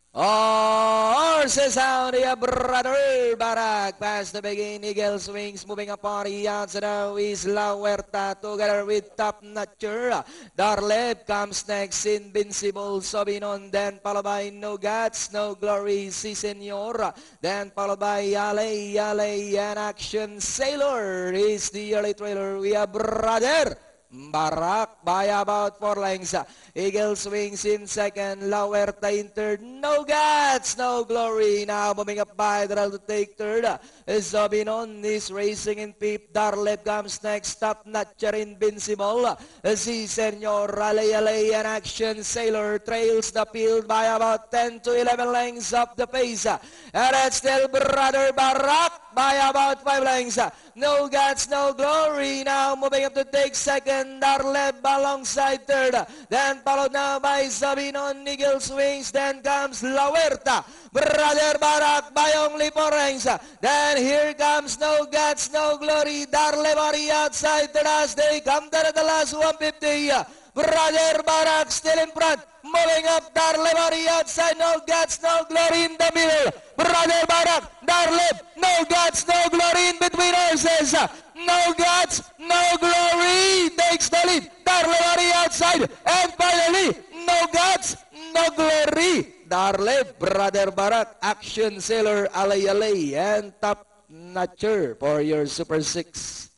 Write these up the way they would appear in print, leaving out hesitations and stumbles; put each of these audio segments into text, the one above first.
Horses out here, brother Barak. Past the begin, Eagle swings, moving up on the outside now is La Huerta together with Top Notcher. Darlep comes next, Invincible Sobinon, then followed by No Guts, No Glory, Si Senor. Then followed by Yale, and Action Sailor is the early trailer. We have brother Barak by about 4 lengths. Eagle swings in second. La Huerta in third. No Guts, No Glory. Now moving up by Daryl to take third. Zobinon is racing in fifth. Darlep comes next. Top Notcher, Invincible. Si Senor, Ale, and Action Sailor trails the field by about 10 to 11 lengths up the pace. And it's still brother Barak by about 5 lengths. No Guts, No Glory. Now moving up to take second. Darlep alongside third. Then followed now by Zobinon, Eagle swings. Then comes La Huerta. Brother Barak by only 4 lengths. Then here comes No Guts, No Glory. Darlep on the outside third as they come down at the last 150. Brother Barak still in front. Moving up, Darlep on the outside. No Guts, No Glory in the middle. Brother Barak, Darlep, No Guts, No Glory in between horses. No Guts, No Glory takes the lead. Darlep on the outside. And finally, No Guts, No Glory. Darlep, Brother Barak, Action Sailor, Ale, and Top Notcher for your Super 6.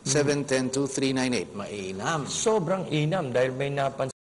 7-10-2-3-9-8. Mainam. Sobrang inam dahil may napansin